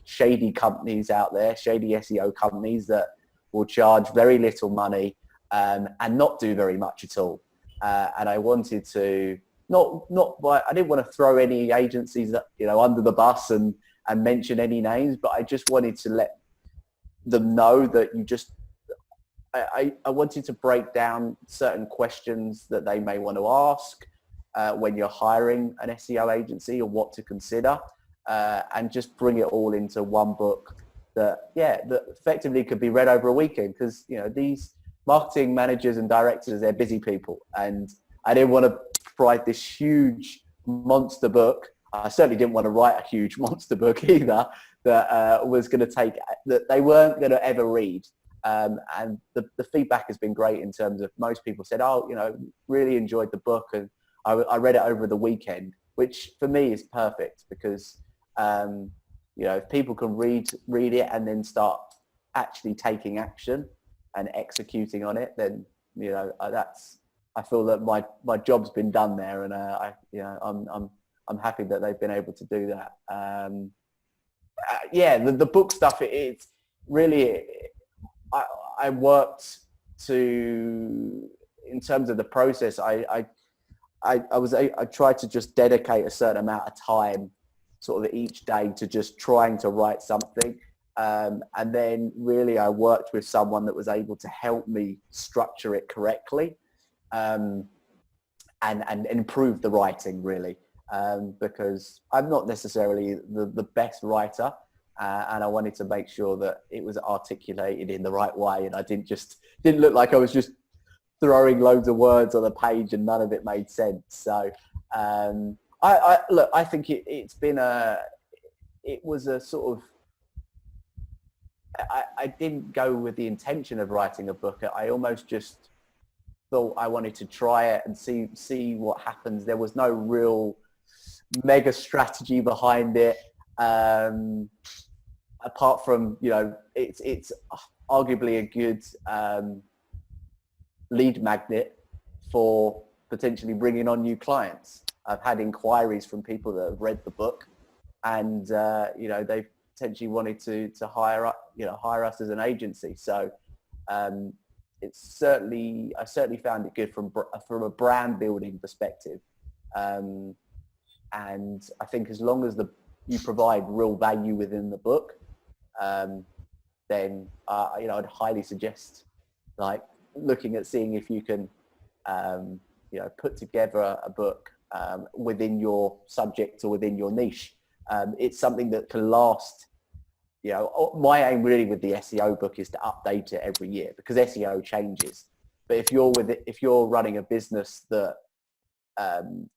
shady companies out there, shady SEO companies that will charge very little money and not do very much at all. And I wanted to I didn't want to throw any agencies under the bus and mention any names, but I just wanted to let them know that I wanted to break down certain questions that they may want to ask when you're hiring an SEO agency, or what to consider, and just bring it all into one book that effectively could be read over a weekend, because these marketing managers and directors, they're busy people, and I didn't want to write this huge monster book. I certainly didn't want to write a huge monster book either that was going to that they weren't going to ever read. And the feedback has been great in terms of most people said, really enjoyed the book, and I read it over the weekend, which for me is perfect because, if people can read it and then start actually taking action and executing on it, then, I feel that my job's been done there, and I'm happy that they've been able to do that. The book stuff, it's really, I worked in terms of the process, I tried to just dedicate a certain amount of time sort of each day to just trying to write something. And then really I worked with someone that was able to help me structure it correctly, and improve the writing really. Because I'm not necessarily the best writer, and I wanted to make sure that it was articulated in the right way, and I didn't look like I was just throwing loads of words on a page and none of it made sense. So I think it was a sort of, I didn't go with the intention of writing a book. I almost just thought I wanted to try it and see what happens. There was no real mega strategy behind it, apart from, it's arguably a good lead magnet for potentially bringing on new clients. I've had inquiries from people that have read the book, and they've potentially wanted to hire us as an agency. So I certainly found it good from a brand building perspective. And I think as long as you provide real value within the book, then I'd highly suggest looking at seeing if you can put together a book within your subject or within your niche. It's something that can last. My aim really with the SEO book is to update it every year, because SEO changes. But if you're running a business that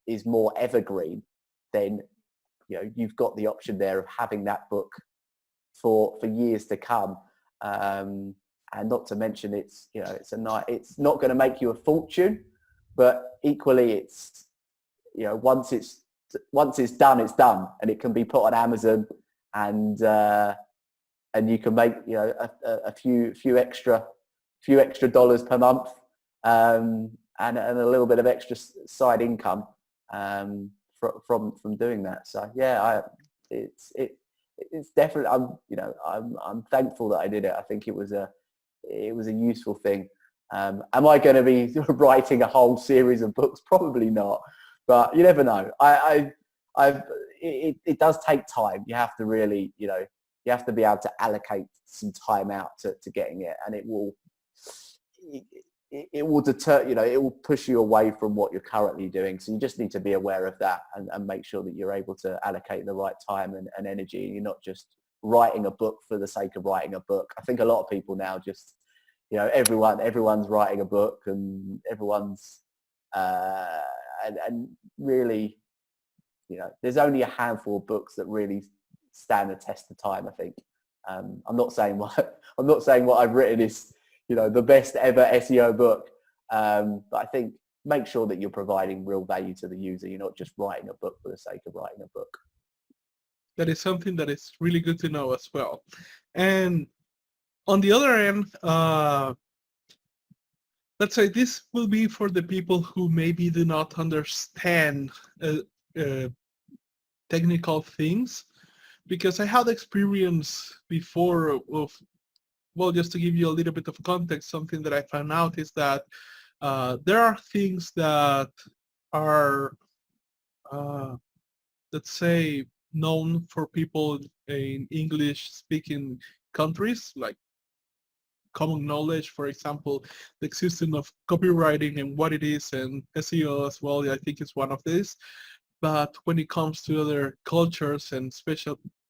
is more evergreen, then you've got the option there of having that book for years to come. And not to mention, it's not going to make you a fortune, but equally it's once it's done, it's done, and it can be put on Amazon, and you can make a few extra dollars per month, and a little bit of extra side income from doing that. So it's definitely, I'm thankful that I did it. I think it was a useful thing. Am I going to be writing a whole series of books? Probably not, but you never know. It does take time. You have to really, you have to be able to allocate some time out to getting it, and it will deter, it will push you away from what you're currently doing. So you just need to be aware of that and make sure that you're able to allocate the right time and energy. You're not just writing a book for the sake of writing a book. I think a lot of people now just, everyone's writing a book, and everyone's, and really, there's only a handful of books that really stand the test of time, I think. I'm not saying what I've written is, the best ever SEO book. But I think make sure that you're providing real value to the user. You're not just writing a book for the sake of writing a book. That is something that is really good to know as well. And on the other end, let's say this will be for the people who maybe do not understand technical things, because I had experience before of, just to give you a little bit of context, something that I found out is that there are things that are, let's say, known for people in English-speaking countries, like common knowledge, for example, the existence of copywriting and what it is, and SEO as well, I think is one of these. But when it comes to other cultures, and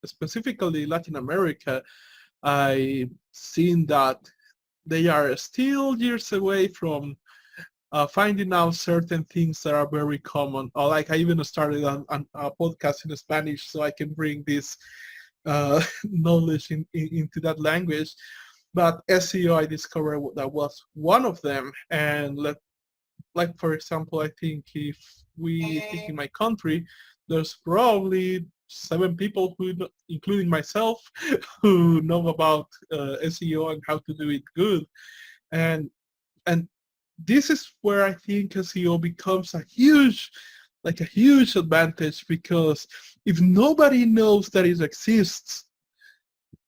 specifically Latin America, I've seen that they are still years away from finding out certain things that are very common. Like I even started a podcast in Spanish so I can bring this knowledge into that language. But SEO, I discovered that was one of them. And like for example, I think if we think in my country, there's probably 7 people who, including myself, who know about SEO and how to do it good. And and this is where I think SEO becomes a huge advantage, because if nobody knows that it exists,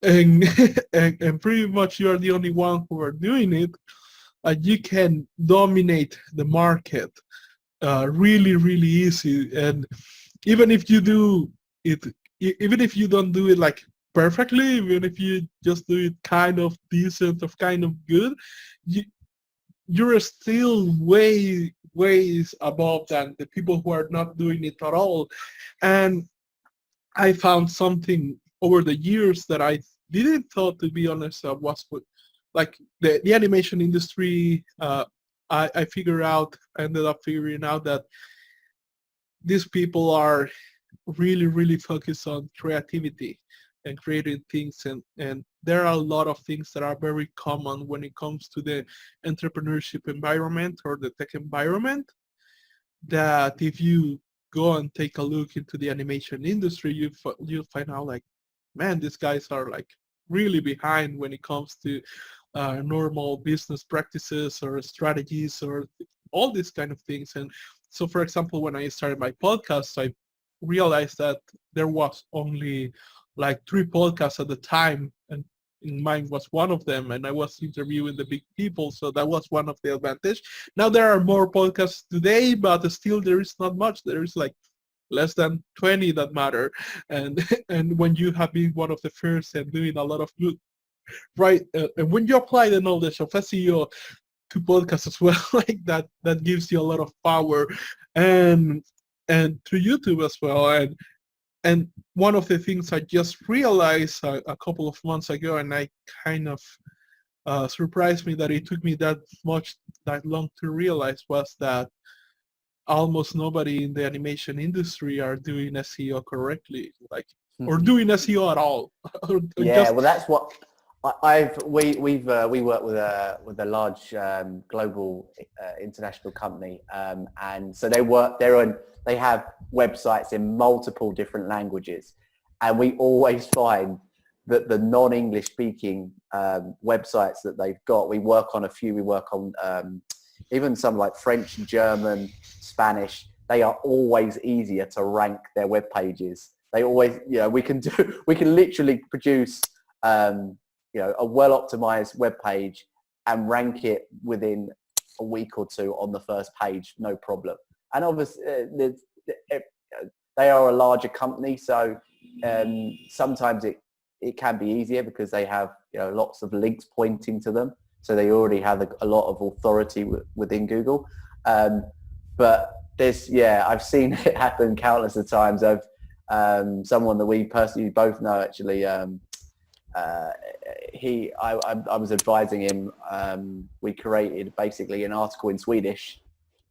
and and pretty much you're the only one who are doing it, you can dominate the market really easy. And even if you do it, even if you don't do it like perfectly, even if you just do it kind of decent or kind of good, you, you're still ways above than the people who are not doing it at all. And I found something over the years that I didn't thought, to be honest, was like the animation industry. I ended up figuring out that these people are really focused on creativity and creating things, and there are a lot of things that are very common when it comes to the entrepreneurship environment or the tech environment, that if you go and take a look into the animation industry, you'll find out like, man, these guys are like really behind when it comes to normal business practices or strategies or all these kind of things. And so, for example, when I started my podcast, I realized that there was only like 3 podcasts at the time, and mine was one of them, and I was interviewing the big people, so that was one of the advantage. Now there are more podcasts today, but still there is not much. There is like less than 20 that matter, and and when you have been one of the first and doing a lot of good, right, and when you apply the knowledge of SEO to podcasts as well, like that gives you a lot of power, and to YouTube as well. And one of the things I just realized a couple of months ago, and I kind of surprised me that it took me that long to realize, was that almost nobody in the animation industry are doing SEO correctly, like, or doing SEO at all. Yeah, well, that's what we work with a large global international company, and so they have websites in multiple different languages, and we always find that the non-English speaking websites that they've got, we work on a few. We work on even some like French, German, Spanish. They are always easier to rank their web pages. They always, we can literally produce a well-optimized web page and rank it within a week or 2 on the first page, no problem. And obviously, they are a larger company, so sometimes it can be easier because they have lots of links pointing to them, so they already have a lot of authority within Google. But I've seen it happen countless of times. I've someone that we personally both know, actually. I was advising him. We created basically an article in Swedish,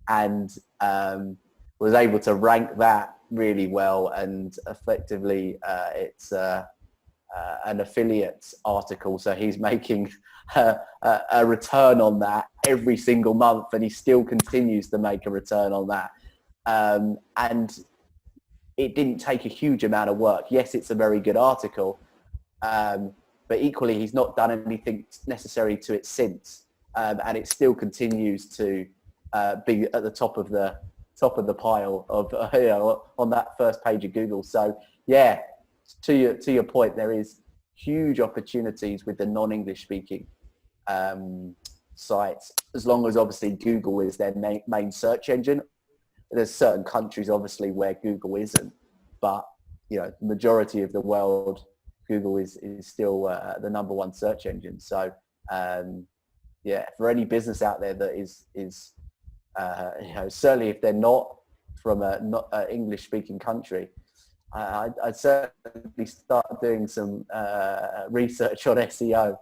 and was able to rank that really well. And effectively, it's an affiliate article, so he's making a return on that every single month, and he still continues to make a return on that. And it didn't take a huge amount of work. Yes, it's a very good article. But equally, he's not done anything necessary to it since, and it still continues to be at the top of the pile of on that first page of Google. So yeah, to your point, there is huge opportunities with the non-English speaking sites, as long as obviously Google is their main search engine. There's certain countries obviously where Google isn't, but the majority of the world, Google is still the number 1 search engine. So for any business out there that is certainly if they're not from not English speaking country, I'd certainly start doing some research on SEO,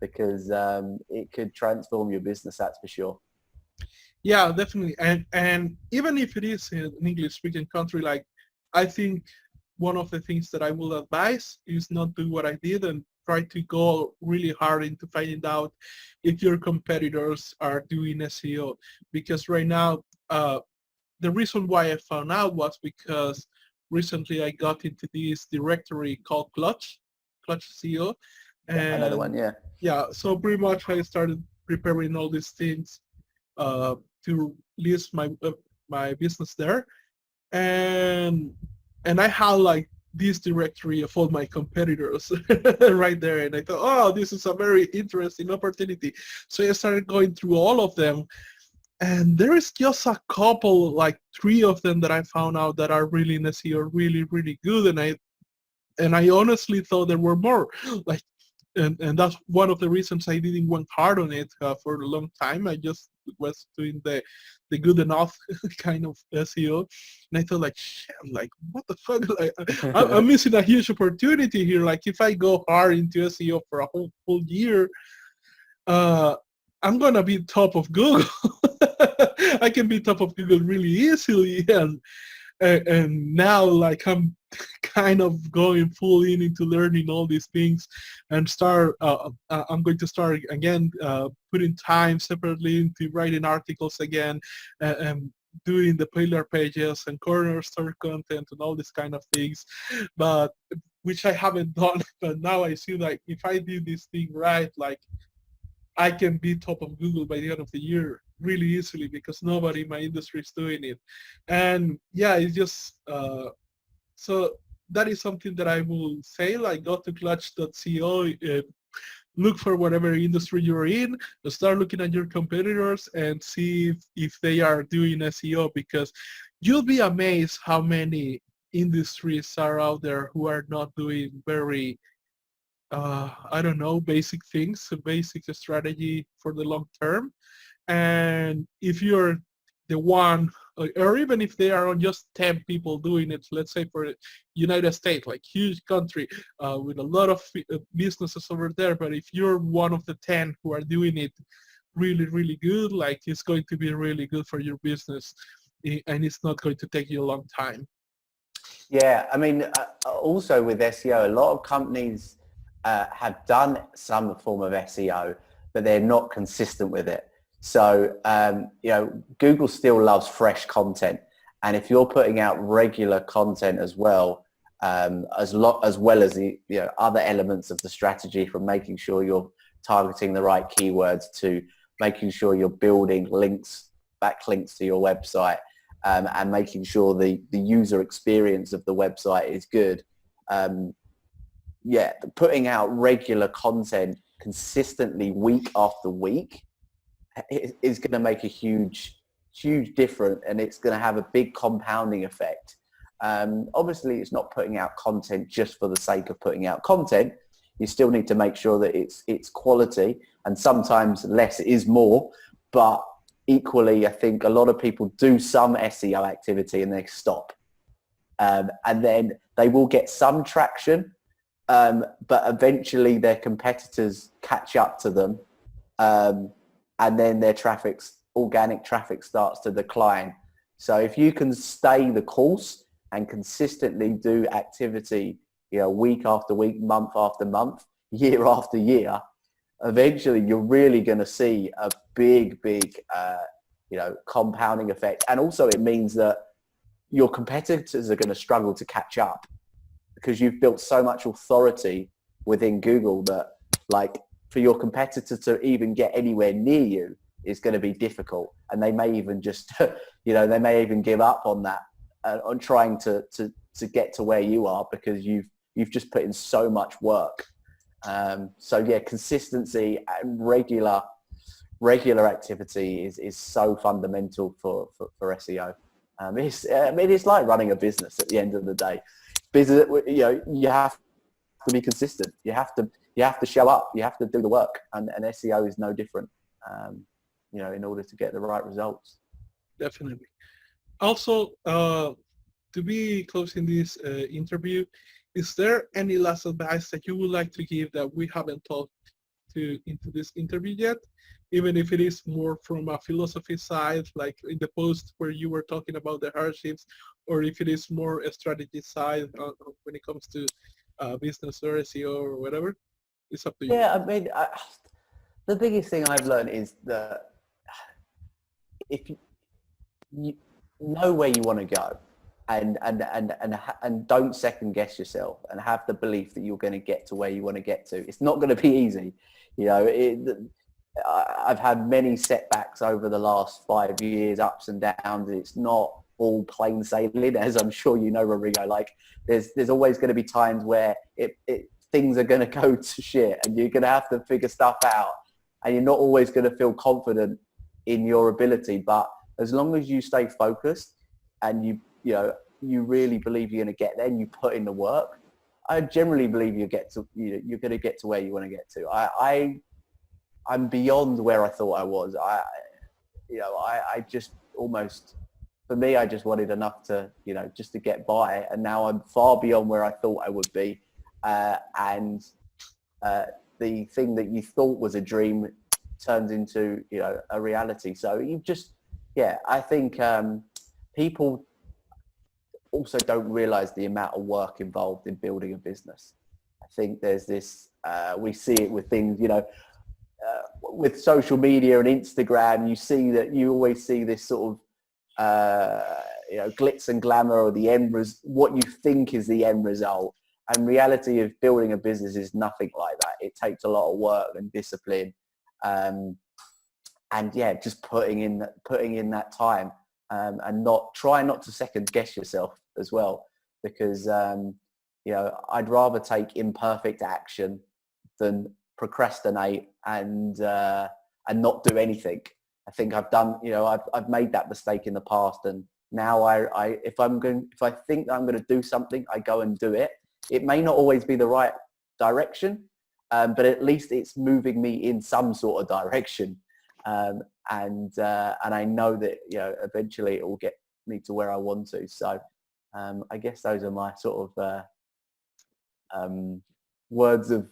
because it could transform your business, that's for sure. Yeah, definitely. And even if it is an English speaking country, like, I think one of the things that I will advise is not do what I did and try to go really hard into finding out if your competitors are doing SEO. Because right now, the reason why I found out was because recently I got into this directory called Clutch SEO, Yeah, another one, and yeah. yeah, so pretty much I started preparing all these things uh, to list my business there, and I had like this directory of all my competitors right there, and I thought, oh, this is a very interesting opportunity. So I started going through all of them, and there is just a couple, like 3 of them that I found out that are really in SEO, really, really good, and I honestly thought there were more. Like, and that's one of the reasons I didn't went hard on it for a long time. I just was doing the good enough kind of SEO, and I thought like, shit, like what the fuck? Like, I'm missing a huge opportunity here. Like if I go hard into SEO for a whole full year, uh, I'm gonna be top of Google. I can be top of Google really easily, and now like I'm kind of going full in into learning all these things, and I'm going to start again putting time separately into writing articles again, and doing the pillar pages and corner store content and all these kind of things, but which I haven't done. But now I see like if I do this thing right, like I can be top of Google by the end of the year really easily because nobody in my industry is doing it. And yeah, it's just so that is something that I will say, like go to clutch.co, look for whatever industry you're in, start looking at your competitors and see if they are doing SEO, because you'll be amazed how many industries are out there who are not doing very I don't know, basic things, a basic strategy for the long term. And if you're the one, or even if they are on just 10 people doing it, let's say for United States, like huge country with a lot of businesses over there, but if you're one of the 10 who are doing it really, really good, like it's going to be really good for your business, and it's not going to take you a long time. Yeah, I mean, also with SEO, a lot of companies have done some form of SEO, but they're not consistent with it. So, Google still loves fresh content. And if you're putting out regular content as well, as well as the other elements of the strategy, from making sure you're targeting the right keywords to making sure you're building backlinks to your website, and making sure the user experience of the website is good. Putting out regular content consistently week after week is going to make a huge difference, and it's going to have a big compounding effect. Obviously, it's not putting out content just for the sake of putting out content. You still need to make sure that it's quality, and sometimes less is more. But equally, I think a lot of people do some SEO activity and they stop, and then they will get some traction, but eventually their competitors catch up to them, and then their organic traffic starts to decline. So if you can stay the course and consistently do activity, week after week, month after month, year after year, eventually you're really going to see a big compounding effect. And also it means that your competitors are going to struggle to catch up, because you've built so much authority within Google that, like, for your competitor to even get anywhere near you is going to be difficult. And they may even just, they may even give up on that, on trying to get to where you are, because you've just put in so much work. Consistency and regular activity is so fundamental for SEO. It's like running a business at the end of the day. Business, you have to be consistent. You have to show up. You have to do the work, and SEO is no different. In order to get the right results. Definitely. Also, to be closing this interview, is there any last advice that you would like to give that we haven't talked into this interview yet? Even if it is more from a philosophy side, like in the post where you were talking about the hardships, or if it is more a strategy side when it comes to business or SEO or whatever, it's up to you. Yeah, I mean, the biggest thing I've learned is that if you know where you want to go, and don't second guess yourself, and have the belief that you're going to get to where you want to get to. It's not going to be easy. I've had many setbacks over the last 5 years, ups and downs. It's not all plain sailing, as I'm sure you know, Rodrigo. Like there's always going to be times where things are going to go to shit, and you're going to have to figure stuff out, and you're not always going to feel confident in your ability. But as long as you stay focused and you really believe you're going to get there and you put in the work, I generally believe you're going to get to where you want to get to. I'm beyond where I thought I was. I just almost, for me, I just wanted enough to, just to get by. And now I'm far beyond where I thought I would be. And the thing that you thought was a dream turns into, a reality. So I think people also don't realize the amount of work involved in building a business. I think there's this, we see it with things, with social media and Instagram. You always see this sort of, glitz and glamour, or what you think is the end result. And reality of building a business is nothing like that. It takes a lot of work and discipline, just putting in that time, and try not to second guess yourself as well, because I'd rather take imperfect action than procrastinate and not do anything. I think I've done, I've made that mistake in the past, and now if I think that I'm going to do something, I go and do it. It may not always be the right direction, but at least it's moving me in some sort of direction. And I know that, eventually it will get me to where I want to. So I guess those are my sort of words of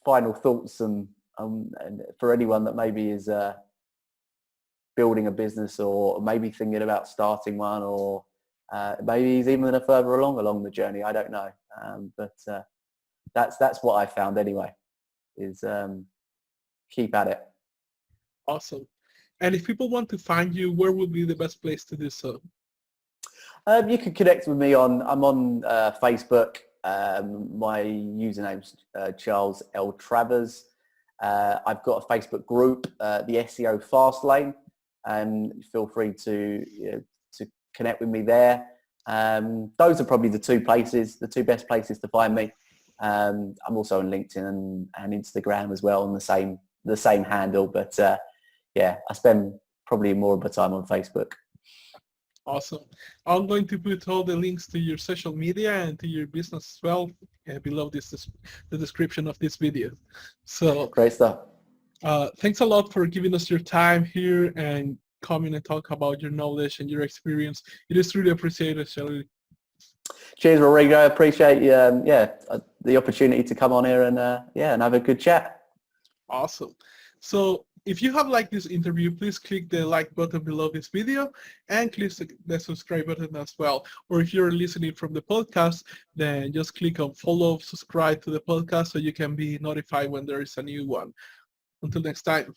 final thoughts, and for anyone that maybe is building a business, or maybe thinking about starting one, or maybe he's even further along the journey. I don't know, but that's what I found anyway. Is keep at it. Awesome. And if people want to find you, where would be the best place to do so? You can connect with me I'm on Facebook. My username's Charles L. Travers. I've got a Facebook group, the SEO Fast Lane, and feel free to connect with me there. Those are probably the two best places to find me. I'm also on LinkedIn and Instagram as well, on the same handle. But I spend probably more of my time on Facebook. Awesome. I'm going to put all the links to your social media and to your business as well below the description of this video. So great stuff. Thanks a lot for giving us your time here and coming and talk about your knowledge and your experience. It is really appreciated, Shelly. Cheers, Rodrigo. I appreciate the opportunity to come on here and have a good chat. Awesome. So if you have liked this interview, please click the like button below this video and click the subscribe button as well. Or if you're listening from the podcast, then just click on follow, subscribe to the podcast so you can be notified when there is a new one. Until next time.